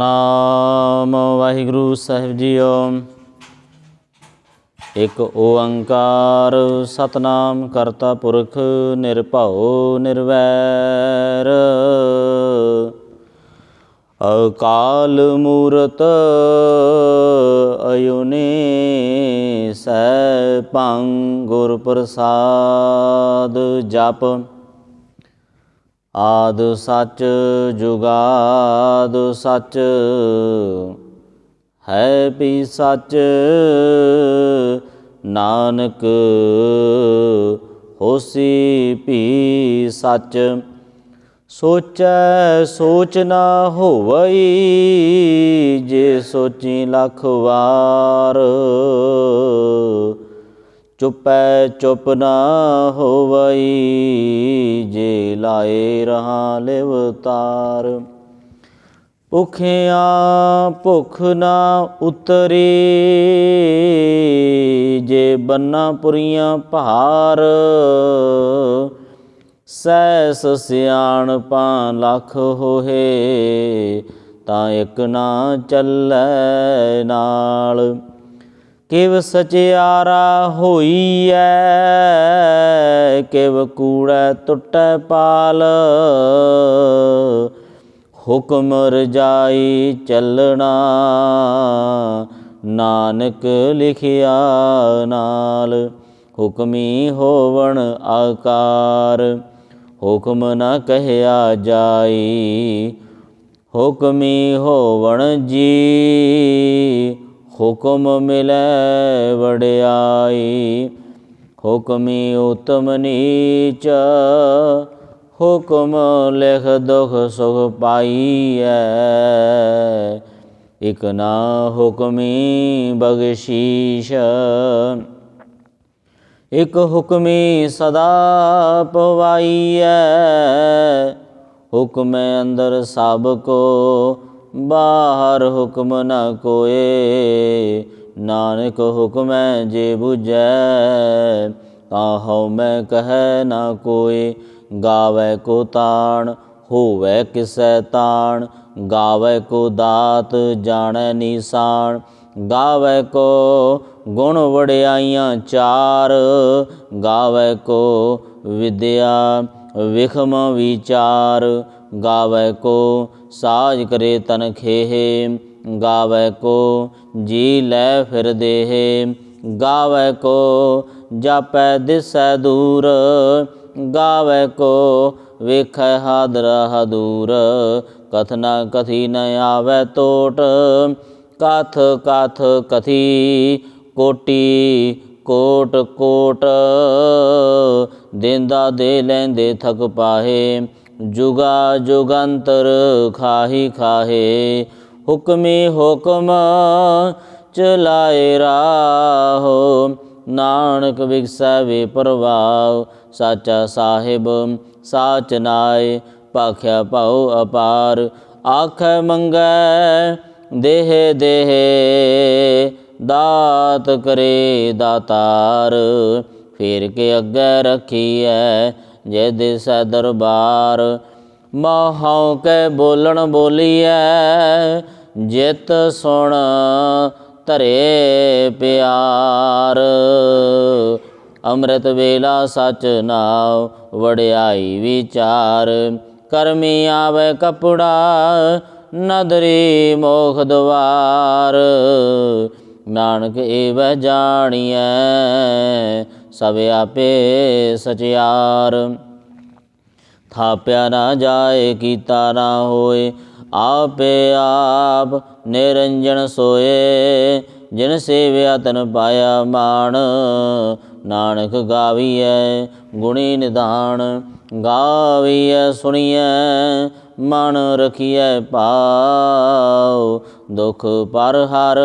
ਸਤਨਾਮ ਵਾਹਿਗੁਰੂ ਸਾਹਿਬ JIO. ਇੱਕ ਓੰਕਾਰ ਸਤਨਾਮ ਕਰਤਾ ਪੁਰਖ ਨਿਰਭਉ ਨਿਰਵੈਰ। ਅਕਾਲ ਮੂਰਤ ਅਜੂਨੀ ਸੈਭੰ ਗੁਰ ਪ੍ਰਸਾਦ। ਜਪ ਆਦ ਸੱਚ ਜੁਗਾਦ ਸੱਚ ਹੈ ਵੀ ਸੱਚ। ਨਾਨਕ ਹੋਸੀ ਵੀ ਸੱਚ। ਸੋਚੈ ਸੋਚ ਨਾ ਹੋਵਈ ਜੇ ਸੋਚੀ ਲੱਖ ਵਾਰ। ਚੁੱਪੈ ਚੁੱਪ ਨਾ ਹੋਵਈ ਜੇ ਲਾਏ ਰਹਾ ਲਿਵਤਾਰ। ਭੁੱਖਿਆਂ ਭੁੱਖ ਨਾ ਉਤਰੀ ਜੇ ਬੰਨਾ ਪੁਰੀਆਂ ਭਾਰ। ਸਹਿਸ ਸਿਆਣਪਾਂ ਲੱਖ ਹੋਏ ਤਾਂ ਇੱਕ ਨਾ ਚੱਲੈ ਨਾਲ। ਕਿਵ ਸਚਿਆਰਾ ਹੋਈਐ ਕਿਵ ਕੂੜੈ ਟੁੱਟੈ ਪਾਲ। ਹੁਕਮ ਰਜਾਈ ਚੱਲਣਾ ਨਾਨਕ ਲਿਖਿਆ ਨਾਲ। ਹੁਕਮੀ ਹੋਵਣ ਆਕਾਰ ਹੁਕਮ ਨਾ ਕਹਿਆ ਜਾਈ। ਹੁਕਮੀ ਹੋਵਣ ਜੀ ਹੁਕਮ ਮਿਲੈ ਵਡਿਆਈ। ਹੁਕਮੀ ਉਤਮ ਨੀਚ ਹੁਕਮ ਲਿਖ ਦੁਖ ਸੁਖ ਪਾਈਐ। ਇਕ ਨਾ ਹੁਕਮੀ ਬਖਸ਼ੀਸ਼ ਇਕ ਹੁਕਮੀ ਸਦਾ ਪਵਾਈਐ। ਹੁਕਮੈ ਅੰਦਰ ਸਭ ਕੋ ਬਾਹਰ ਹੁਕਮ ਨ ਕੋਇ। ਨਾਨਕ ਹੁਕਮੈ ਜੇ ਬੁਝੈ ਤਾਂ ਹਉਮੈ ਕਹੈ ਨਾ ਕੋਇ। ਗਾਵੈ ਕੋ ਤਾਣ ਹੋਵੈ ਕਿਸੈ ਤਾਣ। ਗਾਵੈ ਕੋ ਦਾਤ ਜਾਣੈ ਨੀਸਾਨ। ਗਾਵੈ ਕੋ ਗੁਣ ਵਡਿਆਈਆਂ ਚਾਰ। ਗਾਵੈ ਕੋ ਵਿਦਿਆ ਵਿਖਮ ਵਿਚਾਰ। ਗਾਵੈ ਕੋ ਸਾਜ ਕਰੇ ਤਨ ਖੇਹ। ਗਾਵੈ ਕੋ ਜੀ ਲੈ ਫਿਰ ਦੇਹ। ਗਾਵੈ ਕੋ ਜਾਪੈ ਦਿਸੈ ਦੂਰ। ਗਾਵੈ ਕੋ ਵੇਖੈ ਹਾਦਰਾ ਹਦੂਰ। ਕਥਨਾ ਕਥੀ ਨ ਆਵੈ ਟੋਟ। ਕਥ ਕਥ ਕਥੀ ਕੋਟੀ ਕੋਟ ਕੋਟ। ਦੇਂਦਾ ਦੇ ਲੈਂਦੇ ਥਕ ਪਾਹੇ। ਜੁਗਾ ਜੁਗੰਤਰ ਖਾਹੀ ਖਾਹੇ। ਹੁਕਮੀ ਹੁਕਮ ਚਲਾਏ ਰਾਹੋ। ਨਾਨਕ ਵਿਗਸੈ ਵੇ ਪ੍ਰਵਾਹ। ਸਾਚਾ ਸਾਹਿਬ ਸਾਚ ਨਾਇ ਭਾਖਿਆ ਭਾਉ ਅਪਾਰ। ਆਖੈ ਮੰਗੈ ਦੇਹ ਦੇਹ ਦਾਤ ਕਰੇ ਦਾਤਾਰ। ਫੇਰ ਕੇ ਅੱਗੇ ਰੱਖੀਐ ਜੇ ਦਿਸੈ ਦਰਬਾਰ। ਮਹਉ ਕੈ ਬੋਲਣ ਬੋਲੀਐ ਜਿਤ ਸੁਣ ਧਰੇ ਪਿਆਰ। ਅੰਮ੍ਰਿਤ ਵੇਲਾ ਸਚ ਨਾਉ ਵਡਿਆਈ ਵਿਚਾਰ। ਕਰਮੀ ਆਵੈ ਕਪੜਾ ਨਦਰੀ ਮੋਖ ਦੁਆਰ। ਨਾਨਕ ਏਵੈ ਜਾਣੀਐ ਸਭ ਆਪੇ ਸਚਿਆਰ। ਥਾਪਿਆ ਨਾ ਜਾਏ ਕੀਤਾ ਨਾ ਹੋਏ ਆਪੇ ਆਪ ਨਿਰੰਜਨ ਸੋਏ। ਜਿਨ ਸੇਵਿਆ ਤਨ ਪਾਇਆ ਮਾਣ। ਨਾਨਕ ਗਾਵੀਐ ਗੁਣੀ ਨਿਧਾਨ। ਗਾਵੀਐ ਸੁਣੀਐ ਮਨ ਰਖੀਐ ਭਾਉ। ਦੁਖ ਪਰ ਹਰ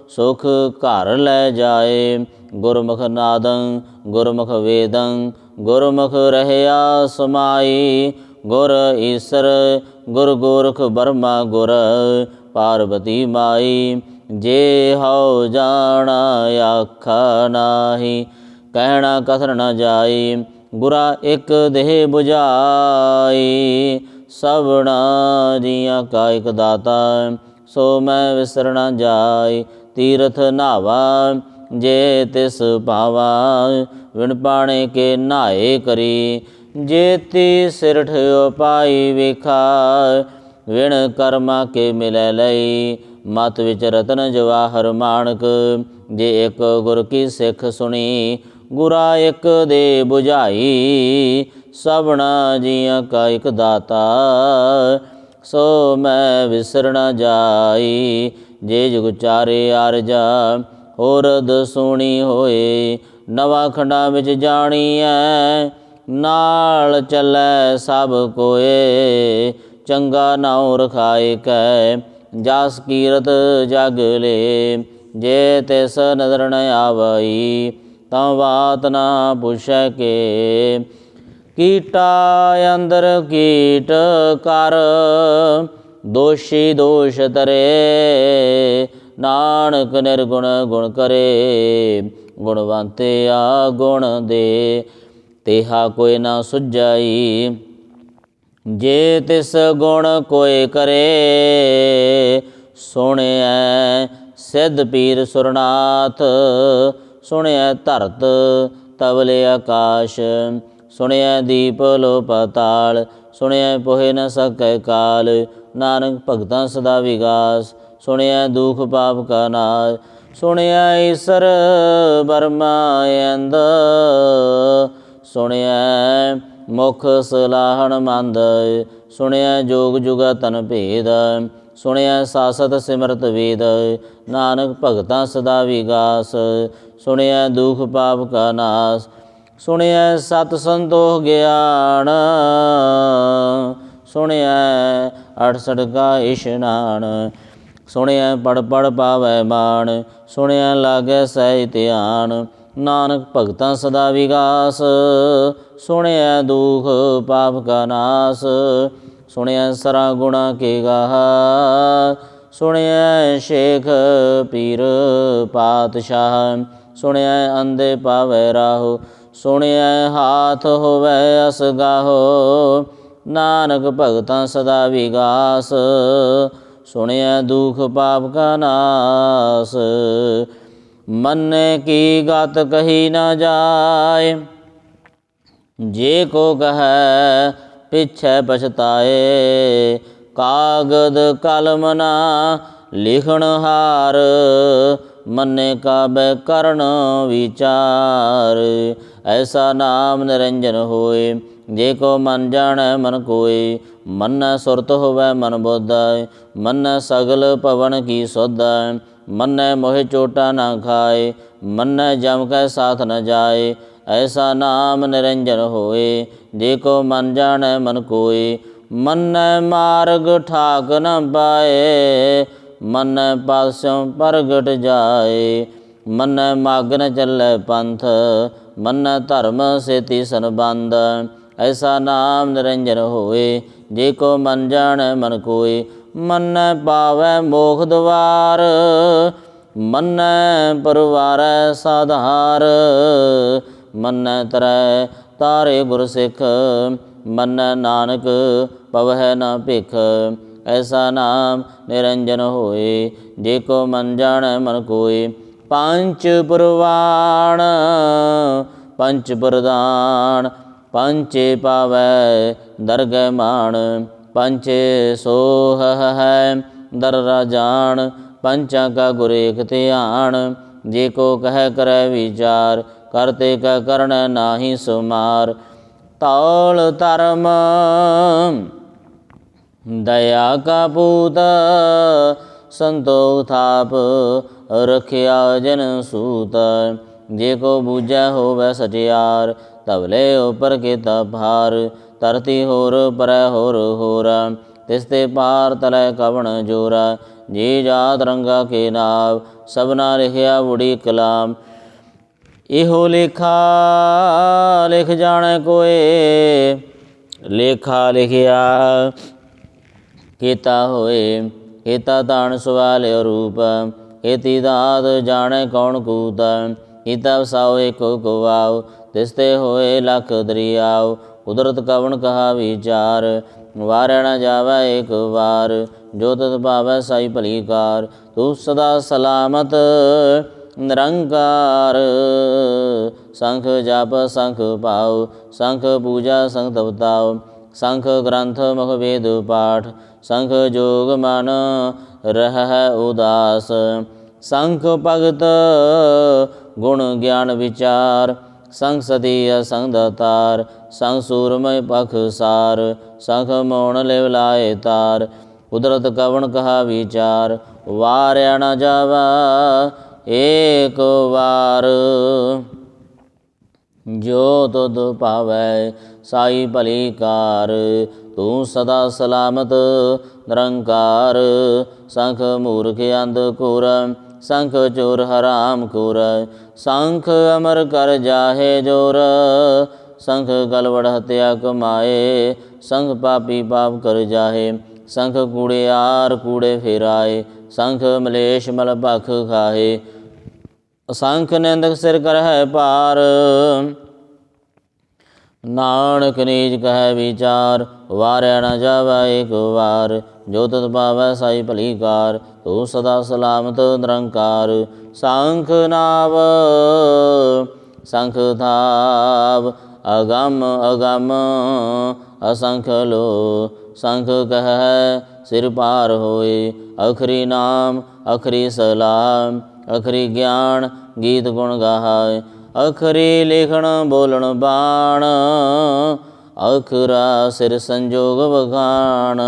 ਸੁਖ ਘਰ ਲੈ ਜਾਏ। ਗੁਰਮੁਖ ਨਾਦੰ ਗੁਰਮੁਖ ਵੇਦੰ ਗੁਰਮੁਖ ਰਹਿਆ ਸਮਾਈ। ਗੁਰ ਈਸਰ ਗੁਰ ਗੋਰਖ ਬਰਮਾ ਗੁਰ ਪਾਰਬਤੀ ਮਾਈ। ਜੇ ਹਉ ਜਾਣਾ ਆਖਾ ਨਾਹੀ ਕਹਿਣਾ ਕਥਨ ਨ ਜਾਈ। ਗੁਰਾ ਇੱਕ ਦੇਹ ਬੁਝਾਈ ਸਭਨਾ ਜੀਆਂ ਕਾ ਇਕ ਦਾਤਾ। ਸੋ ਮੈਂ ਵਿਸਰ ਨਾ ਜਾਇ ਤੀਰਥ ਨਾਵਾ, ਜੇ ਤਿਸ ਭਾਵਾ ਵਿਣ ਪਾਣੇ ਕੇ ਨਹਾਏ ਕਰੀ। ਜੇਤੀ ਸਿਰਠ ਉਪਾਈ ਵੇਖਾ, ਵਿਣ ਕਰਮਾ ਕੇ ਮਿਲੈ ਲਈ। ਮਤ ਵਿੱਚ ਰਤਨ ਜਵਾਹਰ ਮਾਣਕ, ਜੇ ਇੱਕ ਗੁਰ ਕੀ ਸਿੱਖ ਸੁਣੀ। ਗੁਰਾ ਇੱਕ ਦੇ ਬੁਝਾਈ, ਸਭਨਾ ਜੀਆਂ ਕਾ ਇਕ ਦਾਤਾ। ਸੋ ਮੈਂ ਵਿਸਰ ਨਾ ਜਾਈ, ਜੇ ਜੁਗ ਚਾਰੇ ਆਰਜਾ। ਹੋਰਦ ਸੋਹਣੀ ਹੋਏ ਨਵਾਂ ਖੰਡਾਂ ਵਿੱਚ ਜਾਣੀਐ, ਨਾਲ ਚੱਲੈ ਸਭ ਕੋਏ। ਚੰਗਾ ਨਾਉ ਰਖਾਇ ਕੈ, ਜਾਸ ਕੀਰਤ ਜਗ ਲੇ। ਜੇ ਤਿਸ ਨਜ਼ਰ ਨ ਆਵਈ, ਤਾਂ ਬਾਤ ਨਾ ਪੁੱਛੈ ਕੇ। ਕੀਟਾ ਅੰਦਰ ਕੀਟ ਕਰ, ਦੋਸ਼ੀ ਦੋਸ਼ ਤਰੇ। ਨਾਨਕ ਨਿਰਗੁਣ ਗੁਣ ਕਰੇ, ਗੁਣਵੰਤਿਆ ਗੁਣ ਦੇ। ਤੇਹਾ ਕੋਈ ਨਾ ਸੁਝਾਈ, ਜੇ ਤਿਸ ਗੁਣ ਕੋਇ ਕਰੇ। ਸੁਣਿਐ ਸਿੱਧ ਪੀਰ ਸੁਰਨਾਥ, ਸੁਣਿਐ ਧਰਤ ਤਵਲੇ ਆਕਾਸ਼। ਸੁਣਿਐ ਦੀਪ ਲੋ ਪਾਤਾਲ, ਸੁਣਿਐ ਪੋਹਿ ਨ ਸਕੈ ਕਾਲ। ਨਾਨਕ ਭਗਤਾਂ ਸਦਾ ਵਿਗਾਸ, ਸੁਣਿਐ ਦੁਖ ਪਾਪ ਕਾ ਨਾਸ਼। ਸੁਣਿਐ ਈਸਰ ਬਰਮਾ ਅੰਦ, ਸੁਣਿਐ ਮੁਖ ਸਲਾਹਣ ਮੰਦ। ਸੁਣਿਐ ਜੋਗ ਜੁਗਤਨ ਭੇਦ, ਸੁਣਿਐ ਸਾਸਤ ਸਿਮਰਤ ਵੇਦ। ਨਾਨਕ ਭਗਤਾਂ ਸਦਾ ਵਿਗਾਸ, ਸੁਣਿਐ ਦੁਖ ਪਾਪ ਕਾ ਨਾਸ਼। ਸੁਣਿਐ ਸਤ ਸੰਤੋਖ ਗਿਆਨ, ਸੁਣਿਐ 68 ਕਾ ਇਸ਼ਨਾਨ। ਸੁਣਿਐ ਪੜ ਪੜ ਪਾਵੈ ਮਾਨ, ਸੁਣਿਐ ਲਾਗੈ ਸਹਿ ਧਿਆਨ। ਨਾਨਕ ਭਗਤਾਂ ਸਦਾ ਵਿਗਾਸ, ਸੁਣਿਐ ਦੁਖ ਪਾਪ ਕਾ ਨਾਸ। ਸੁਣਿਐ ਸਰਾ ਗੁਣਾ ਕੇ ਗਾਹਾ, ਸੁਣਿਐ ਸ਼ੇਖ ਪੀਰ ਪਾਤਸ਼ਾਹ। ਸੁਣਿਐ ਅੰਧੇ ਪਾਵੈ ਰਾਹੋ, ਸੁਣਿਐ ਹਾਥ ਹੋਵੈ ਅਸਗਾਹੋ। ਨਾਨਕ ਭਗਤਾਂ ਸਦਾ ਵਿਗਾਸ, ਸੁਣਿਐ ਦੁਖ ਪਾਪ ਕਾ ਨਾਸ। ਮੰਨੇ ਕੀ ਗਤ ਕਹੀ ਨਾ ਜਾਏ, ਜੇ ਕੋ ਕਹੈ ਪਿਛੈ ਪਛਤਾਏ। ਕਾਗਦ ਕਲਮ ਨਾ ਲਿਖਣ ਹਾਰ, ਮੰਨੇ ਕਾਬੈ ਕਰਨ ਵਿਚਾਰ। ਐਸਾ ਨਾਮ ਨਿਰੰਜਨ ਹੋਏ, ਜੇ ਕੋ ਮਨ ਜਾਣੈ ਮਨ ਕੋਇ। ਮੰਨੈ ਸੁਰਤ ਹੋਵੈ ਮਨ ਬੋਧੈ, ਮੰਨੈ ਸਗਲ ਭਵਨ ਕੀ ਸੋਧੈ। ਮੰਨੈ ਮੋਹਿ ਚੋਟਾ ਨਾ ਖਾਏ, ਮੰਨੈ ਜਮ ਕੈ ਸਾਥ ਨ ਜਾਏ। ਐਸਾ ਨਾਮ ਨਿਰੰਜਨ ਹੋਏ, ਜੇ ਕੋ ਮਨ ਜਾਣੈ ਮਨ ਕੋਇ। ਮੰਨੈ ਮਾਰਗ ਠਾਕ ਨ ਪਾਏ, ਮੰਨੈ ਪਾਸਿਓਂ ਪ੍ਰਗਟ ਜਾਏ। ਮੰਨੈ ਮਗ ਨ ਚੱਲੈ ਪੰਥ, ਮੰਨੈ ਧਰਮ ਸੇਤੀ ਸੰਬੰਧ। ਐਸਾ ਨਾਮ ਨਿਰੰਜਨ ਹੋਏ, ਜੇ ਕੋ ਮਨ ਜਾਣੈ ਮਨ ਕੋਇ। ਮੰਨੈ ਪਾਵੈ ਮੋਖ ਦੁਆਰ, ਮੰਨੈ ਪਰਵਾਰੈ ਸਾਧਾਰ। ਮੰਨੈ ਤਰੈ ਤਾਰੇ ਗੁਰ ਸਿੱਖ, ਮੰਨੈ ਨਾਨਕ ਪਵਹਿ ਨ ਭਿਖ। ਐਸਾ ਨਾਮ ਨਿਰੰਜਨ ਹੋਏ, ਜੇ ਕੋ ਮਨ ਜਾਣੈ ਮਨ ਕੋਇ। ਪੰਚ ਪਰਵਾਣ ਪੰਚ ਪ੍ਰਦਾਨ, ਪੰਚੇ ਪਾਵੈ ਦਰਗਹਿ ਮਾਣ। ਪੰਚੇ ਸੋਹ ਹੈ ਦਰ ਰਾਜਾਨ, ਪੰਚਾਂ ਕਾ ਗੁਰ ਏਕ ਧਿਆਨ। ਜੇ ਕੋ ਕਹਿ ਕਰੈ ਵਿਚਾਰ, ਕਰਤੇ ਕਾ ਕਰਣੈ ਨਾਹੀ ਸੁਮਾਰ। ਤੌਲ ਧਰਮ ਦਇਆ ਕਾ ਪੂਤ, ਸੰਤੋਖ ਥਾਪ ਰਖਿਆ ਜਨ ਸੂਤ। ਜੇ ਕੋ ਬੂਝੈ ਹੋਵੈ ਸਚਿਆਰ, ਧਵਲੇ ਉਪਰ ਕੀਤਾ ਭਾਰ। ਧਰਤੀ ਹੋਰ ਪਰੈ ਹੋਰ ਹੋਰਾ, ਤਿਸ ਤੇ ਪਾਰ ਤਲੈ ਕਵਣ ਜੋਰਾ। ਜੀ ਜਾਤ ਰੰਗਾ ਕੇ ਨਾਮ, ਸਭਨਾ ਲਿਖਿਆ ਬੁੜੀ ਕਲਾਮ। ਇਹੋ ਲੇਖਾ ਲਿਖ ਜਾਣੈ ਕੋਏ, ਲੇਖਾ ਲਿਖਿਆ ਕੀਤਾ ਹੋਏ। ਕੀਤਾ ਤਾਣ ਸਵਾਲਿ ਰੂਪ, ਕੀਤੀ ਦਾਤ ਜਾਣੈ ਕੌਣ ਕੂਤ। ਕੀਤਾ ਵਸਾਓ ਏਕੋ ਕਵਾਉ, ਤਿਸ ਤੇ ਹੋਏ ਲਖ ਦਰਿਆਉ। ਕੁਦਰਤ ਕਵਣ ਕਹਾ ਵਿਚਾਰ, ਵਾਰਿਆ ਨ ਜਾਵੈ ਏਕ ਵਾਰ। ਜੋ ਤਤ ਭਾਵੈ ਸਾਈ ਭਲੀ ਕਾਰ। ਤੂੰ ਸਦਾ ਸਲਾਮਤ ਨਿਰੰਕਾਰ। ਸੰਖ ਜਪ ਸੰਖ ਭਾਉ ਸੰਖ ਪੂਜਾ ਸੰਖ ਤਪਤਾਉ। ਸੰਖ ਗ੍ਰੰਥ ਮੁਖ ਵੇਦ ਪਾਠ ਸੰਖ ਜੋਗ ਮਨ ਰਹਿ ਉਦਾਸ। ਸੰਖ ਭਗਤ ਗੁਣ ਗਿਆਨ ਵਿਚਾਰ। ਸੰਖ ਸਤੀ ਅਸੰਖ ਦਾਤਾਰ। ਸੰਖ ਸੂਰਮੈ ਪਖਸਾਰ। ਸੰਖ ਮੋਣ ਲਿਵ ਲਾਏ ਤਾਰ। ਕੁਦਰਤ ਕਵਣ ਕਹਾ ਵਿਚਾਰ। ਵਾਰਿਆ ਨ ਜਾਵੈ ਏਕ ਵਾਰ। ਜੋ ਤੁਧ ਭਾਵੈ ਸਾਈ ਭਲੀ ਕਾਰ। ਤੂੰ ਸਦਾ ਸਲਾਮਤ ਨਿਰੰਕਾਰ। ਸੰਖ ਮੂਰਖ ਅੰਧ ਘੂਰ ਸੰਖ ਚੋਰ ਹਰਾਮ ਖੋਰ। ਸੰਖ ਅਮਰ ਕਰ ਜਾਹੇ ਜੋਰ। ਸੰਖ ਗਲਵੜ ਹਤਿਆ ਕਮਾਏ। ਸੰਖ ਪਾਪੀ ਪਾਪ ਕਰ ਜਾਹੇ। ਸੰਖ ਕੂੜਿਆਰ ਕੂੜੇ ਫੇਰਾਏ। ਸੰਖ ਮਲੇਸ਼ ਮਲ ਭਖ ਖਾਹੇ। ਸੰਖ ਨਿੰਦਕ ਸਿਰ ਕਰਹਿ ਭਾਰ। ਨਾਨਕ ਨੀਚ ਕਹਿ ਵਿਚਾਰ। ਵਾਰਿਆ ਨ ਜਾਵੈ ਏਕ ਵਾਰ। ਜੋ ਤਤ ਭਾਵੈ ਸਾਈ ਭਲੀ ਕਾਰ। ਤੂੰ ਸਦਾ ਸਲਾਮਤ ਨਿਰੰਕਾਰ। ਸੰਖ ਨਾਵ ਸੰਖ ਥਾਵ ਅਗੰਮ ਅਗੰਮ ਅਸੰਖ ਲੋ। ਸੰਖ ਕਹਿ ਸਿਰ ਪਾਰ ਹੋਏ। ਅਖਰੀ ਨਾਮ ਅਖਰੀ ਸਲਾਮ ਅਖਰੀ ਗਿਆਨ ਗੀਤ ਗੁਣ ਗਾਏ। ਅਖਰੀ ਲਿਖਣ ਬੋਲਣ ਬਾਣ ਅਖਰਾ ਸਿਰ ਸੰਜੋਗ ਵਖਾਣ।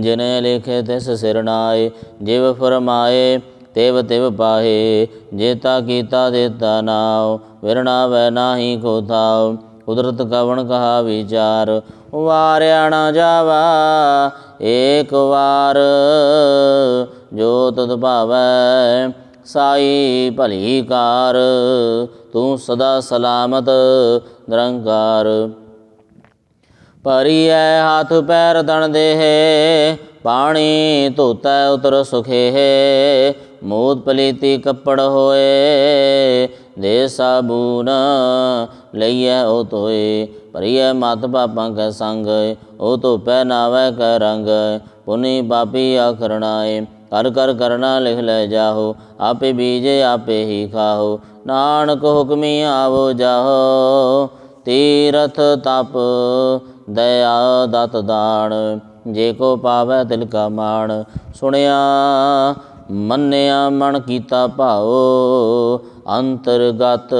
ਜਿਨੇ ਲਿਖੇ ਤਿਸ ਸਿਰ ਨਾਏ। ਜਿਵ ਫਰਮਾਏ ਤਿਵ ਤਿਵ ਪਾਹੇ। ਜੇਤਾ ਕੀਤਾ ਦੇਤਾ ਨਾਉ। ਵਿਰਣਾਵੈ ਨਾਹੀ ਕੋ ਥਾਉ। ਕੁਦਰਤ ਕਵਣ ਕਹਾ ਵਿਚਾਰ। ਵਾਰਿਆ ਨ ਜਾਵੈ ਏਕ ਵਾਰ। ਜੋ ਤਤ ਭਾਵੈ ਸਾਈ ਭਲੀ ਕਾਰ। ਤੂੰ ਸਦਾ ਸਲਾਮਤ ਨਿਰੰਕਾਰ। ਭਰੀਐ ਹੱਥ ਪੈਰ ਤਨ ਦੇਹ। ਪਾਣੀ ਧੋਤੈ ਉਤਰ ਸੁਖੇ। ਮੋਦ ਪਲੀਤੀ ਕੱਪੜ ਹੋਏ। ਦੇ ਸਾਬੂਨ ਲਈਐ ਓ ਧੋਏ। ਭਰੀਐ ਮਤ ਪਾਪਾਂ ਕੈ ਸੰਗ। ਓ ਧੋਪੈ ਨਾਵੈ ਕੈ ਰੰਗ। ਪੁਨੀ ਪਾਪੀ ਆਖਰਣਾਏ। ਕਰ ਕਰ ਕਰਨਾ ਲਿਖ ਲੈ ਜਾਹੋ। ਆਪੇ ਬੀਜੇ ਆਪੇ ਹੀ ਖਾਹੋ। ਨਾਨਕ ਹੁਕਮੀ ਆਵੋ ਜਾਹੋ। ਤੀਰਥ ਤਪ ਦਇਆ ਦਤ ਦਾਨ। ਜੇ ਕੋ ਪਾਵੈ ਤਿਲ ਕਾ ਮਾਣ। ਸੁਣਿਆ ਮੰਨਿਆ ਮਨ ਕੀਤਾ ਭਾਉ। ਅੰਤਰਗਤ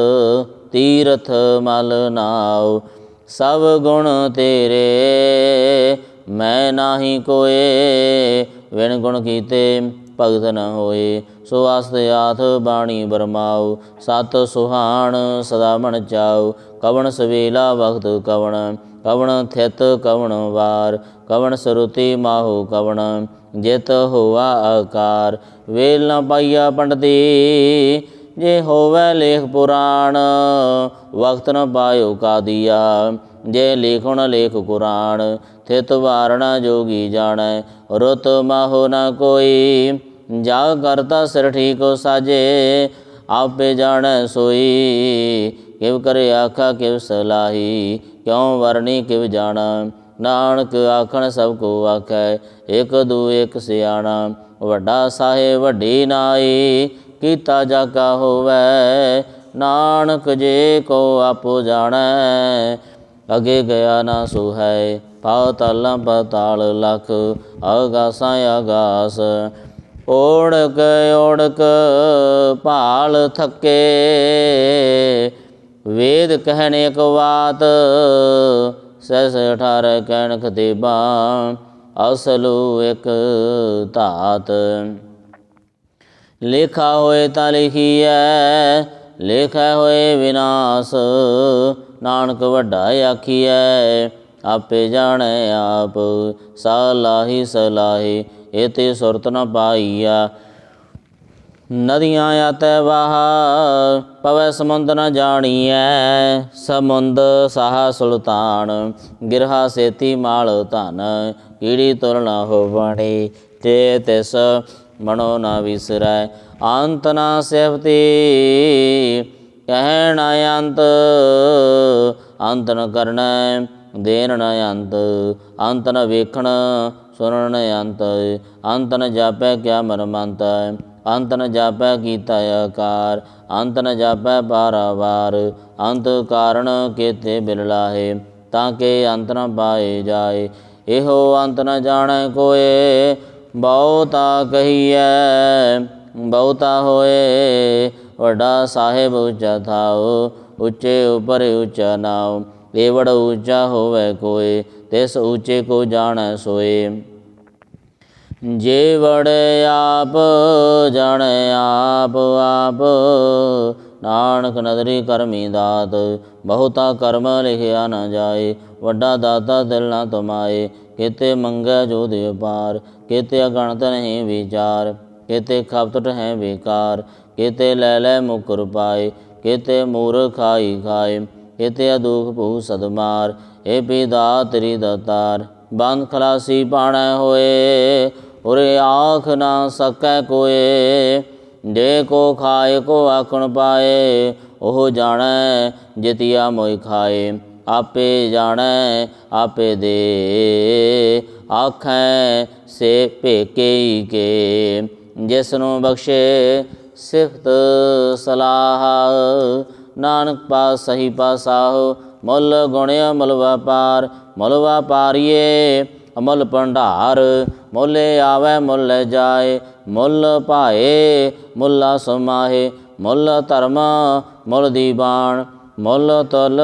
ਤੀਰਥ ਮਲ ਨਾਉ। ਸਭ ਗੁਣ ਤੇਰੇ ਮੈਂ ਨਾਹੀ ਕੋਏ। ਵਿਣ ਗੁਣ ਕੀਤੇ ਭਗਤ ਨ ਹੋਏ। ਸੋ ਅਸਤ ਆਥ ਬਾਣੀ ਬਰਮਾਉ। ਸਤ ਸੁਹਾਣ ਸਦਾ ਮਨ ਚਾਉ। ਕਵਣ ਸਵੇਲਾ ਵਖਤ ਕਵਣ। ਕਵਣ ਥਿਤ ਕਵਣ ਵਾਰ। ਕਵਣ ਸਰੁਤੀ ਮਾਹੋ ਕਵਣ। ਜਿਤ ਹੋਆ ਆਕਾਰ। ਵੇਲ ਨ ਪਾਈਆ ਪੰਡਤੀ। ਜੇ ਹੋਵੈ ਲੇਖ ਪੁਰਾਣ। ਵਖਤ ਨ ਪਾਇਓ ਕਾਦੀਆ। ਜੇ ਲਿਖੁ ਨ ਲੇਖ ਕੁਰਾਨ। ਥਿਤ ਵਾਰਣਾ ਜੋਗੀ ਜਾਣੈ। ਰੁਤ ਮਾਹੋ ਨ ਕੋਈ। ਜਾ ਕਰਤਾ ਸਿਰ ਠੀਕ ਸਾਜੇ। ਆਪੇ ਜਾਣੈ ਸੋਈ। ਕਿਵ ਕਰੇ ਆਖਾ ਕਿਵ ਸਲਾਹੀ। ਕਿਉ ਵਰਣੀ ਕਿਵ ਜਾਣਾ। ਨਾਨਕ ਆਖਣ ਸਭ ਕੋ ਆਖੈ। ਇਕ ਦੂ ਇਕ ਸਿਆਣਾ। ਵੱਡਾ ਸਾਹਿਬ ਵੱਡੀ ਨਾਈ। ਕੀਤਾ ਜਾਗਾ ਹੋਵੈ। ਨਾਨਕ ਜੇ ਕੋ ਆਪੋ ਜਾਣੈ। ਅਗੇ ਗਿਆ ਨਾ ਸੋ ਹੈ। ਪਾਤਾਲਾਂ ਪਾਤਾਲ ਲਖ। ਆਗਾਸਾਂ ਆਗਾਸ। ਓੜਕ ਓੜਕ ਭਾਲ ਥਕੇ। ਵੇਦ ਕਹਿਣ ਇਕ ਬਾਤ। ਸਹਿਸ 18 ਕਹਿਣ ਖਤੇਬਾਂ। ਅਸਲੁ ਇਕ ਧਾਤ। ਲਿਖਾ ਹੋਏ ਤਾਂ ਲਿਖੀਐ। ਲਿਖੈ ਹੋਏ ਵਿਨਾਸ਼। ਨਾਨਕ ਵੱਡਾ ਆਖੀਐ। ਆਪੇ ਜਾਣੈ ਆਪ। ਸਲਾਹੀ ਸਲਾਹੀ ਇਤੇ ਸੁਰਤ ਨ ਪਾਈਆ। ਨਦੀਆਂ ਆਤੈ ਵਾਹ। ਪਵੈ ਸਮੁੰਦ ਨ ਜਾਣੀਐ। ਸਮੁੰਦ ਸਾਹਾ ਸੁਲਤਾਨ। ਗਿਰਹਾ ਸੇਤੀ ਮਾਲ ਧਨ। ਕੀੜੀ ਤੁਲ ਨ ਹੋਵਣੀ। ਤੇ ਤਿਸ ਮਨੋ ਨ ਵਿਸਰੈ। ਅੰਤ ਨ ਸਿਫਤੀ ਕਹਿਣ ਅੰਤ। ਅੰਤ ਨ ਕਰਨੈ ਦੇਨ ਨ ਅੰਤ, ਅੰਤ ਨ ਵੇਖਣ ਸੁਣਨ ਨ ਅੰਤ, ਅੰਤ ਨ ਜਾਪੈ ਕਿਆ ਮਰਮੰਤ, ਅੰਤ ਨ ਜਾਪੈ ਕੀਤਾ ਆਕਾਰ, ਅੰਤ ਨ ਜਾਪੈ ਪਾਰਾਵਾਰ, ਅੰਤ ਕਾਰਣ ਕੇਤੇ ਬਿਲ ਲਾਹੇ, ਤਾਂ ਕਿ ਅੰਤ ਨ ਪਾਏ ਜਾਏ। ਇਹੋ ਅੰਤ ਨ ਜਾਣੈ ਕੋਏ, ਬਹੁਤਾ ਕਹੀਐ ਬਹੁਤਾ ਹੋਏ, ਵੱਡਾ ਸਾਹਿਬ ਉੱਚਾ ਥਾਉ, ਉੱਚੇ ਉਪਰ ਉੱਚਾ ਨਾਉ, ਏਵੜ ਉੱਚਾ ਹੋਵੇ ਕੋਏ, ਤਿਸ ਉੱਚੇ ਕੋ ਜਾਣੈ ਸੋਏ। ਜੇ ਵੜ ਆਪ ਜਾਣੈ ਆਪ ਆਪ, ਨਾਨਕ ਨਦਰੀ ਕਰਮੀ ਦਾਤ, ਬਹੁਤਾ ਕਰਮ ਲਿਖਿਆ ਨ ਜਾਏ, ਵੱਡਾ ਦਾਤਾ ਦਿਲ ਨ ਤੁਮਾਏ। ਕਿਤੇ ਮੰਗੈ ਜੋਧ ਅਪਾਰ, ਕਿਤੇ ਅਗਣਤ ਨਹੀਂ ਵਿਚਾਰ, ਕਿਤੇ ਖਪਤ ਹੈ ਬੇਕਾਰ, ਕਿਤੇ ਲੈ ਲੈ ਮੁਕਰ ਪਾਏ, ਕਿਤੇ ਮੂਰਖ ਖਾਈ ਖਾਏ, ਕਿਤੇ ਅਦੁਖ ਭੂ ਸਦਮਾਰ। ਏ ਪਿਤਾ ਤੇਰੀ ਦਾਤਾਰ, ਬੰਦ ਖਲਾਸੀ ਪਾਣੈ ਹੋਏ, ਉਰੇ ਆਖ ਨਾ ਸਕੈ ਕੋਏ। ਜੇ ਕੋ ਖਾਏ ਕੋ ਆਖਣ ਪਾਏ, ਉਹ ਜਾਣੈ ਜਿਤਿਆ ਮੋਇ ਖਾਏ। ਆਪੇ ਜਾਣੈ ਆਪੇ ਦੇ, ਆਖੈ ਸੇ ਭੇਕੇ ਕੇ। ਜਿਸ ਨੂੰ ਬਖਸ਼ੇ ਸਿਫਤ ਸਲਾਹ, ਨਾਨਕ ਪਾਸ ਸਹੀ ਪਾਸਾਹੁ। ਮੁੱਲ ਗੁਣ ਅਮਲ ਵਪਾਰ, ਮੁੱਲ ਵਪਾਰੀਏ ਅਮਲ ਭੰਡਾਰ। ਮੁੱਲ ਆਵੈ ਮੁੱਲ ਜਾਏ, ਮੁੱਲ ਭਾਏ ਮੁੱਲਾ ਸਮਾਹੇ। ਮੁੱਲ ਧਰਮ ਮੁੱਲ ਦੀਵਾਨ, ਮੁੱਲ ਤੁਲ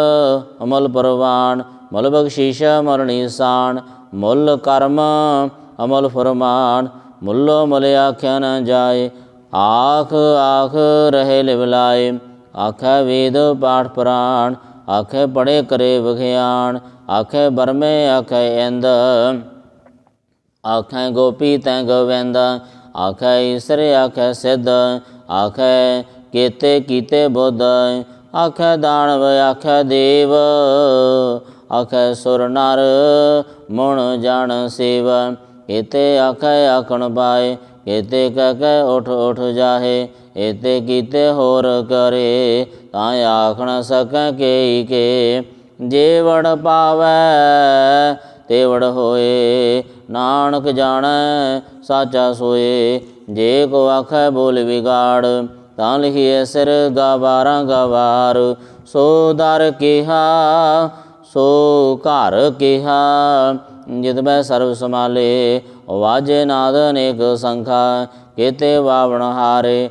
ਅਮਲ ਪ੍ਰਵਾਨ। ਮੁੱਲ ਬਖਸ਼ੀਸ਼ ਮੁੱਲ ਨਿਸ਼ਾਨ, ਮੁੱਲ ਕਰਮ ਅਮਲ ਫਰਮਾਨ। ਮੁੱਲੋ ਮੁੱਲ ਆਖਿਆ ਨ ਜਾਏ, ਆਖ ਆਖ ਰਹੇ ਲਿਵ ਲਾਏ। ਆਖੈ ਵੇਦ ਪਾਠ ਪੁਰਾਣ, ਆਖੈ ਪੜ੍ਹੇ ਕਰੇ ਵਿਖਿਆਨ। ਆਖੈ ਬਰਮੇ ਆਖੈ ਇੰਦ, ਆਖੈ ਗੋਪੀ ਤੈ ਗੋਵਿੰਦ। ਆਖੈ ਈਸਰ ਆਖੈ ਸਿੱਧ, ਆਖੈ ਕੇਤੇ ਕੀਤੇ ਬੁੱਧ। ਆਖੈ ਦਾਨਵ ਆਖੈ ਦੇਵ, ਆਖੈ ਸੁਰ ਨਰ ਮੁਣ ਜਨ ਸੇਵ। ਕੇਤੇ ਆਖੈ ਆਖਣ ਪਾਏ, ਕੇਤੇ ਕਹਿ ਕਹਿ ਉਠ ਉਠ ਜਾਹੇ। ਏਤੇ ਕੀਤੇ ਹੋਰ ਕਰੇ, ਤਾਂ ਆਖ ਨ ਸਕੈ ਕੇ ਕੇ। ਜੇ ਵੜ ਪਾਵੈ ਤੇ ਵੜ ਹੋਏ, ਨਾਨਕ ਜਾਣੈ ਸਾਚਾ ਸੋਏ। ਜੇ ਕੋ ਆਖੈ ਬੋਲ ਵਿਗਾੜ, ਤਾਂ ਲਿਖੀਏ ਸਿਰ ਗਵਾਰਾਂ ਗਵਾਰ। ਸੋ ਦਰ ਕਿਹਾ ਸੋ ਘਰ ਕਿਹਾ, ਜਿਤ ਬੈ ਸਰਬ ਸਮਾਲੇ। ਵਾਜੇ ਨਾਦ ਅਨੇਕ ਸੰਖਾ, ਕੇਤੇ ਵਾਵਣ ਹਾਰੇ।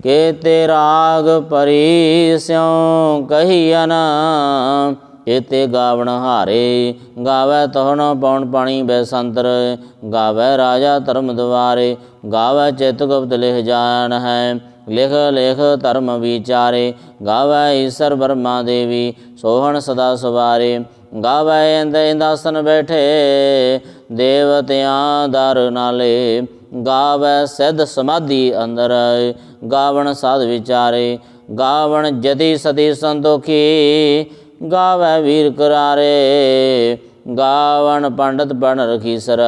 ਕੇਤੇ ਰਾਗ ਪਰੀ ਸਿਉ ਕਹੀਅਨ, ਕੇਤੇ ਗਾਵਣ ਹਾਰੇ। ਗਾਵੈ ਤਹੁ ਨ ਪਉਣ ਪਾਣੀ ਬੈਸੰਤਰ, ਗਾਵੈ ਰਾਜਾ ਧਰਮ ਦੁਆਰੇ। ਗਾਵੈ ਚਿਤ ਗੁਪਤ ਲਿਖ ਜਾਣ ਹੈ, ਲਿਖ ਲਿਖ ਧਰਮ ਵਿਚਾਰੇ। ਗਾਵੈ ਈਸਰ ਬਰਮਾ ਦੇਵੀ, ਸੋਹਣ ਸਦਾ ਸਵਾਰੇ। ਗਾਵੈ ਇੰਦ ਇੰਦਾਸਨ ਬੈਠੇ, ਦੇਵਤਿਆਂ ਦਰ ਨਾਲੇ। ਗਾਵੈ ਸਿੱਧ ਸਮਾਧੀ ਅੰਦਰ, ਗਾਵਣ ਸਾਧ ਵਿਚਾਰੇ। ਗਾਵਣ ਜਤੀ ਸਤੀ ਸੰਤੋਖੀ, ਗਾਵੈ ਵੀਰ ਕਰਾਰੇ। ਗਾਵਣ ਪੰਡਤ ਬਣ ਰਖੀਸਰ,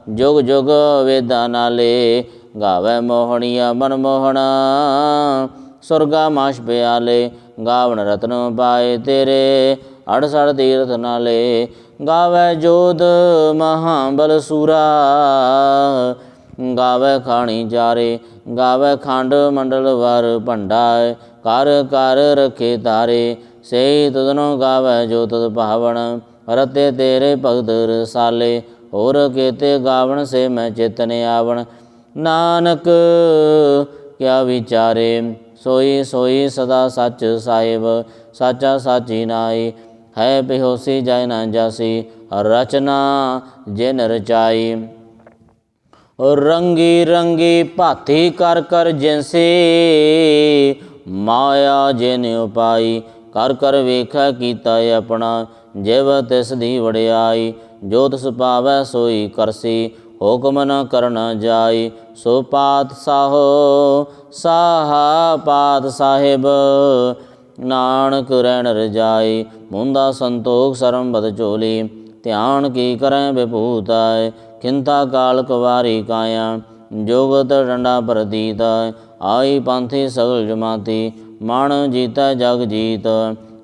ਜੁਗ ਜੁਗ ਵੇਦਾਂ ਨਾਲੇ। ਗਾਵੈ ਮੋਹਣੀਆ ਮਨ ਮੋਹਣ, ਸੁਰਗਾ ਮਾਸ਼ ਪਿਆਲੇ। ਗਾਵਣ ਰਤਨ ਪਾਏ ਤੇਰੇ, ਅੜਸੜ ਤੀਰਥ ਨਾਲੇ। ਗਾਵੈ ਜੋਧ ਮਹਾਬਲ ਸੂਰਾ, ਗਾਵੈ ਖਾਣੀ ਚਾਰੇ। ਗਾਵੈ ਖੰਡ ਮੰਡਲ ਵਰ ਭੰਡਾ, ਕਰ ਕਰ ਰਖੇ ਤਾਰੇ। ਸਹੀ ਤੁਧਨੋ ਗਾਵੈ ਜੋ ਤੁਧ ਭਾਵਨ, ਰਤੇ ਤੇਰੇ ਭਗਤ ਰਸਾਲੇ। ਹੋਰ ਕੇਤੇ ਗਾਵਣ ਸੇ ਮੈਂ ਚਿਤ ਨ ਆਵਣ, ਨਾਨਕ ਕਿਆ ਵਿਚਾਰੇ। ਸੋਈ ਸੋਈ ਸਦਾ ਸੱਚ ਸਾਹਿਬ, ਸਾਚਾ ਸਾਚੀ ਨਾਈ। ਹੈ ਬਿਹੋਸੀ ਜਾਇ ਨਾ ਜਾਸੀ, ਰਚਨਾ ਜਿਨ ਰਚਾਈ। ਰੰਗੀ ਰੰਗੀ ਭਾਤੀ ਕਰ ਕਰ ਜਿਨਸੀ, ਮਾਇਆ ਜਿਨ ਉਪਾਈ। ਕਰ ਕਰ ਵੇਖੈ ਕੀਤਾ ਆਪਣਾ, ਜਿਵ ਤਿਸ ਦੀ ਵਡਿਆਈ। ਜੋ ਤਿਸ ਪਾਵੈ ਸੋਈ ਕਰਸੀ, ਹੁਕਮ ਨ ਕਰਨ ਜਾਈ। ਸੋ ਪਾਤ ਸਾਹੋ ਸਾਹਾ ਪਾਤ ਸਾਹਿਬ, ਨਾਨਕ ਰਹਿਣ ਰਜਾਈ। ਮੁੰਦਾ ਸੰਤੋਖ ਸਰਮ ਬਦ ਝੋਲੀ, ਧਿਆਨ ਕੀ ਕਰੈ ਵਿਭੂਤੈ। ਖਿੰਤਾ ਕਾਲ ਕੁਵਾਰੀ ਕਾਇਆ, ਜੋਗਤ ਡੰਡਾ ਪ੍ਰਤੀਤ। ਆਈ ਪੰਥੀ ਸਗਲ ਜਮਾਤੀ, ਮਨ ਜੀਤੈ ਜਗ ਜੀਤ।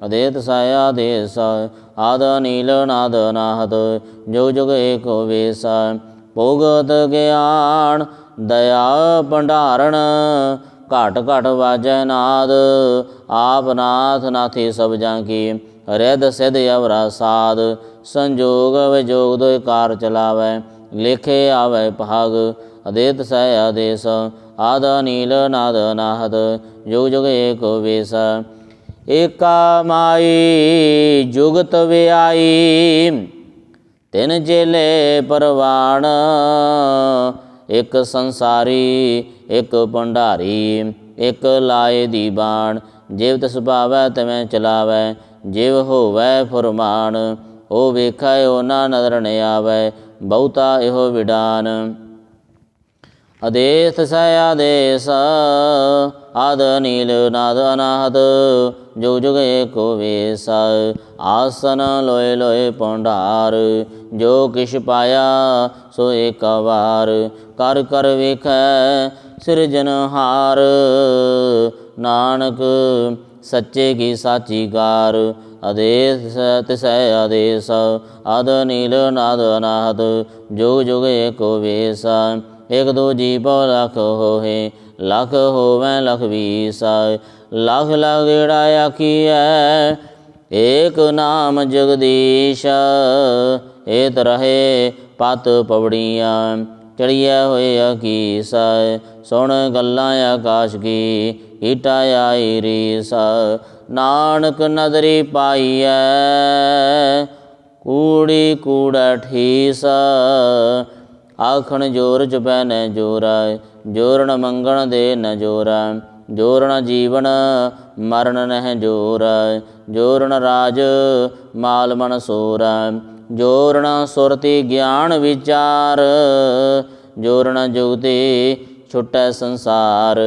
ਅਦੇਤ ਸਹਿ ਆਦੇਸ ਆਦ ਨੀਲ ਨਾਦ ਅਨਾਹਤ ਜੁਗ ਜੁਗ ਏਕੋ ਵੇਸ ਭੋਗਤ ਗਿਆਨ ਦਇਆ ਭੰਡਾਰਨ ਘਟ ਘਟ ਵਾਜੈ ਨਾਦ ਆਪ ਨਾਥ ਨਾਥੀ ਸਭ ਜਾਂ ਕੀ ਰਿਦ ਸਿਧ ਅਵਰਾ ਸਾਧ ਸੰਜੋਗ ਵਿਜੋਗ ਦੋਇ ਕਾਰ ਚਲਾਵੈ ਲੇਖੇ ਆਵੈ ਭਾਗ ਅਦੇਤ ਸਹਿ ਆਦੇਸ ਆਦ ਨੀਲ ਨਾਦ ਅਨਾਹਤ ਜੁਗ ਜੁਗ ਏਕੋ ਵੇਸ ਏਕਾ ਮਾਈ ਜੁਗਤ ਵਿਆਈ ਤਿਨ ਚੇਲੇ ਪਰਵਾਣ ਇੱਕ ਸੰਸਾਰੀ ਇੱਕ ਭੰਡਾਰੀ ਇੱਕ ਲਾਏ ਦੀ ਬਾਣ ਜਿਵ ਤਿਸ ਭਾਵੈ ਤਿਵੇਂ ਚਲਾਵੈ ਜਿਵ ਹੋਵੈ ਫੁਰਮਾਨ ਉਹ ਵੇਖੈ ਉਹ ਨਾ ਨਦਰ ਨ ਆਵੈ ਬਹੁਤਾ ਇਹੋ ਵਿਡਾਨ ਅਦੇਸ ਸਹਿ ਆਦੇਸ ਆਦ ਨੀਲ ਨਾਦ ਅਨਾਹਤ ਜੁਗ ਜੁਗ ਏਕੋ ਵੇਸ ਆਸਨ ਲੋਏ ਲੋਏ ਭੰਡਾਰ ਜੋ ਕਿਛ ਪਾਇਆ ਸੋ ਏਕ ਵਾਰ ਕਰ ਕਰ ਵੇਖੈ ਸਿਰਜਨਹਾਰ ਨਾਨਕ ਸੱਚੇ ਕੀ ਸਾਚੀ ਕਾਰ ਅਦੇਸ ਤਿਸੈ ਆਦੇਸ ਆਦ ਨੀਲ ਨਾਦ ਅਨਾਹਤ ਜੁਗ ਜੁਗ ਏਕੋ ਵੇਸ ਇਕ ਦੋ ਜੀ ਪਉ ਲਖ ਹੋਏ ਲਖ ਹੋਵੈ ਲਖ ਵੀਸ ਲਖ ਲਖ ਗੇੜਾ ਆਖੀਐ ਏਕ ਨਾਮ ਜਗਦੀਸ਼ ਏਤ ਰਹੇ ਪਤ ਪਵੜੀਆਂ ਚੜੀਐ ਹੋਏ ਅਕੀਸ ਸੁਣ ਗੱਲਾਂ ਆਕਾਸ਼ ਕੀ ਹੀਟਾ ਆਈ ਰੀਸ ਨਾਨਕ ਨਦਰੀ ਪਾਈਐ ਕੂੜੀ ਕੂੜਾ ਠੀਸ ਆਖਣ ਜੋਰ ਜਪੈ ਨ ਜੋਰਾ ਜੋਰਨ ਮੰਗਣ ਦੇ ਨ ਜੋਰਾ ਜੋਰਨ ਜੀਵਨ ਮਰਨ ਨਹਿ ਜੋਰ ਜੋਰਨ ਰਾਜ ਮਾਲ ਮਨ ਸੋਰ ਜੋਰਨ ਸੁਰਤੀ ਗਿਆਨ ਵਿਚਾਰ ਜੋਰਨ ਜੁਗਤੀ ਛੁਟੈ ਸੰਸਾਰ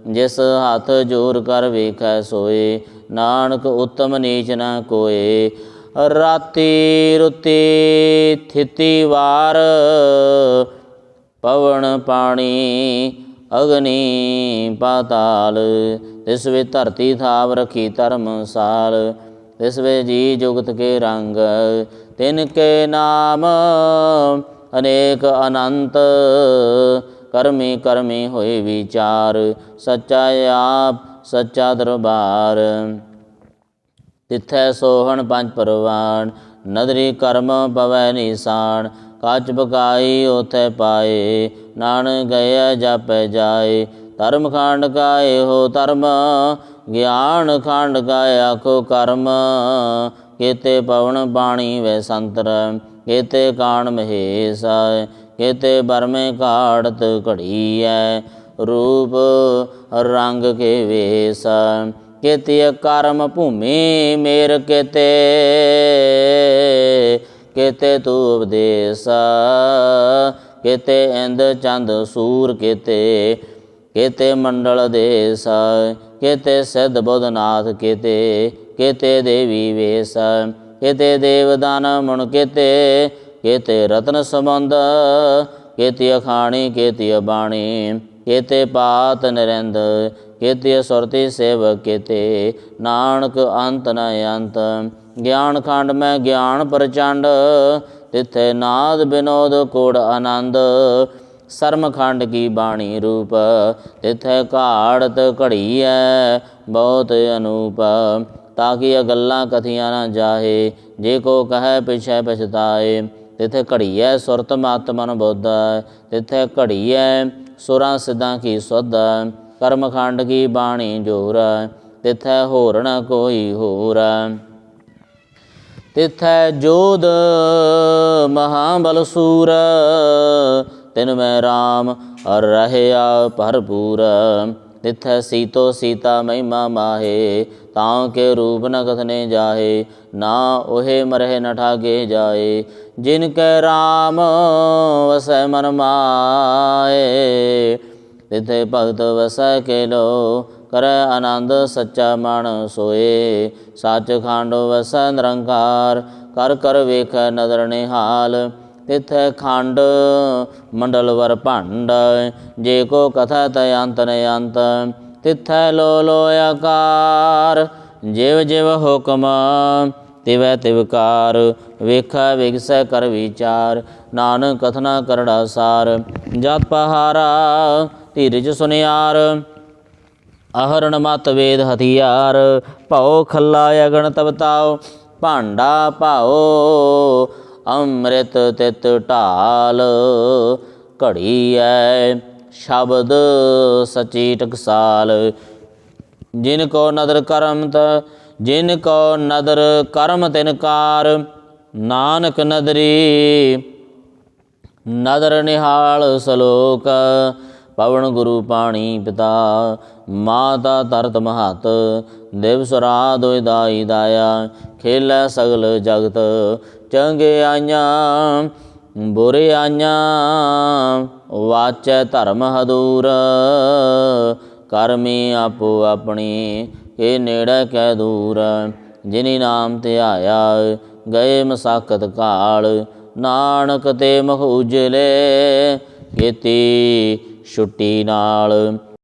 ਜਿਸ ਹੱਥ ਜੋਰ ਕਰ ਵੇਖੈ ਸੋਏ ਨਾਨਕ ਉਤਮ ਨੀਚ ਨ ਕੋਏ ਰਾਤੀ ਰੁਤੀ ਥਿਤੀ ਵਾਰ ਪਵਨ ਪਾਣੀ ਅਗਨੀ ਪਾਤਾਲ ਤਿਸ ਵੇ ਧਰਤੀ ਥਾਵ ਰਖੀ ਧਰਮਸਾਲ ਤਿਸ ਵੇ ਜੀ ਜੁਗਤ ਕੇ ਰੰਗ ਤਿਨ ਕੇ ਨਾਮ ਅਨੇਕ ਅਨੰਤ ਕਰਮੀ ਕਰਮੀ ਹੋਏ ਵਿਚਾਰ ਸੱਚਾ ਆਪ ਸੱਚਾ ਦਰਬਾਰ ਤਿੱਥੈ ਸੋਹਣ ਪੰਜ ਪਰਵਾਨ ਨਦਰੀ ਕਰਮ ਪਵੈ ਨਿਸ਼ਾਨ ਕੱਚ ਬਕਾਈ ਉਥੈ ਪਾਏ ਨਾਨਕ ਗਇਆ ਜਾਪੈ ਜਾਏ ਧਰਮ ਖੰਡ ਕਾ ਇਹੋ ਧਰਮ ਗਿਆਨ ਖੰਡ ਕਾ ਆਖੋ ਕਰਮ ਕੇਤੇ ਪਵਨ ਬਾਣੀ ਵੈ ਸੰਤਰ ਕੇਤੇ ਕਾਣ ਮਹੇਸ਼ ਕੇਤੇ ਬਰਮੇ ਘਾੜਤ ਘੜੀਐ ਰੂਪ ਰੰਗ ਕੇ ਵੇਸ ਕੇਤੀ ਕਰਮ ਭੂਮੀ ਮੇਰ ਕੇਤੇ ਕੇਤੇ ਤੂ ਉਪਦੇਸ ਕੇਤੇ ਇੰਦ ਚੰਦ ਸੂਰ ਕੇਤੇ ਕੇਤੇ ਮੰਡਲ ਦੇਸ ਕੇਤੇ ਸਿੱਧ ਬੁੱਧਨਾਥ ਕੇਤੇ ਕੇਤੇ ਦੇਵੀ ਵੇਸ ਕੇਤੇ ਦੇਵਦਾਨ ਮੁਣ ਕੇਤੇ ਕੇਤੇ ਰਤਨ ਸੰਬੰਧ ਕੇਤੀ ਅਖਾਣੀ ਕੇਤੀ ਬਾਣੀ ਕੇਤੇ ਪਾਤ ਨਰਿੰਦ ਕੇਤੀ ਸੁਰਤੀ ਸੇਵਕ ਕੇਤੇ ਨਾਨਕ ਅੰਤ ਨ ਅੰਤ ਗਿਆਨ ਖੰਡ ਮੈਂ ਗਿਆਨ ਪ੍ਰਚੰਡ ਤਿੱਥੇ ਨਾਦ ਬਿਨੋਦ ਕੋੜ ਆਨੰਦ ਸਰਮ ਖੰਡ ਕੀ ਬਾਣੀ ਰੂਪ ਤਿੱਥੇ ਘਾੜਤ ਘੜੀਐ ਬਹੁਤ ਅਨੂਪ ਤਾਂ ਕਿ ਇਹ ਗੱਲਾਂ ਕਥੀਆਂ ਨਾ ਜਾਹੇ ਜੇ ਕੋ ਕਹੈ ਪਿਛੈ ਪਛਤਾਏ ਤਿੱਥੇ ਘੜੀਐ ਸੁਰਤ ਮਤ ਮਨ ਬੁੱਧ ਤਿੱਥੇ ਘੜੀਐ ਸੁਰਾਂ ਸਿੱਧਾਂ ਕੀ ਸੁਧ ਕਰਮ ਖੰਡ ਕੀ ਬਾਣੀ ਜੋਰ ਤਿੱਥੈ ਹੋਰ ਨ ਕੋਈ ਹੋਰ ਤਿੱਥੈ ਜੋਧ ਮਹਾਬਲ ਸੂਰ ਤਿਨ ਮੈਂ ਰਾਮ ਰਹਿਆ ਭਰਪੂਰ ਤਿੱਥੈ ਸੀਤੋ ਸੀਤਾ ਮਹਿਮਾ ਮਾਹੇ ਤਾਂ ਕੇ ਰੂਪ ਨ ਕਥਨੇ ਜਾਹੇ ਨਾ ਉਹੇ ਮਰਹਿ ਨ ਠਾਗੇ ਜਾਏ ਜਿਨ ਕੈ ਰਾਮ ਵਸੈ ਮਨ ਮਾਏ ਤਿੱਥੇ ਭਗਤ ਵਸੈ ਕੇ ਲੋ ਕਰੈ ਆਨੰਦ ਸੱਚਾ ਮਨ ਸੋਏ ਸੱਚ ਖੰਡ ਵਸੈ ਨਿਰੰਕਾਰ ਕਰ ਕਰ ਵੇਖੈ ਨਦਰ ਨਿਹਾਲ ਤਿੱਥੈ ਖੰਡ ਮੰਡਲ ਵਰ ਭੰਡ ਜੇ ਕੋ ਕਥਾ ਤੈ ਅੰਤ ਨ ਅੰਤ ਤਿੱਥੈ ਲੋ ਲੋ ਆਕਾਰ ਜਿਵ ਜਿਵ ਹੁਕਮ ਤਿਵੈ ਤਿਵਕਾਰ, ਵੇਖੈ ਵਿਗਸੈ ਕਰ ਵਿਚਾਰ। ਨਾਨਕ ਕਥਨਾ ਕਰੜਾ ਸਾਰ, ਜਪ ਪਹਾਰਾ ਧੀਰਜ ਸੁਨਿਆਰ। ਅਹਰਣ ਮਤ ਵੇਦ ਹਥਿਆਰ, ਭਉ ਖੱਲਾ ਅਗਣ ਤਬ ਤਾਉ। ਭਾਂਡਾ ਭਾਉ ਅੰਮ੍ਰਿਤ ਤਿਤ ਢਾਲ, ਘੜੀ ਐ ਸ਼ਬਦ ਸਚੀ ਟਕਸਾਲ। ਜਿਨ ਕੋ ਨਦਰ ਕਰਮ ਤਿਨ ਕਾਰ, ਨਾਨਕ ਨਦਰੀ ਨਦਰ ਨਿਹਾਲ ਸਲੋਕ। ਪਵਨ ਗੁਰੂ ਪਾਣੀ ਪਿਤਾ, ਮਾਤਾ ਧਰਤ ਮਹਤ। ਦਿਵਸ ਰਾਤ ਦੁਇ ਦਾਈ ਦਾਇਆ, ਖੇਲੈ ਸਗਲ ਜਗਤ। ਚੰਗਿਆਈਆਂ ਬੁਰਿਆਈਆਂ, ਵਾਚੈ ਧਰਮ ਹਦੂਰ। ਕਰਮੀ ਆਪੋ ਆਪਣੀ, ਕੇ ਨੇੜੇ ਕੈ ਦੂਰ। ਜਿਨੀ ਨਾਮ ਧਿਆਇਆ, ਗਏ ਮਸਾਕਤ ਕਾਲ। ਨਾਨਕ ਤੇ ਮੁਖ ਉਜਲੇ, ਕੀਤੀ ਛੁੱਟੀ ਨਾਲ।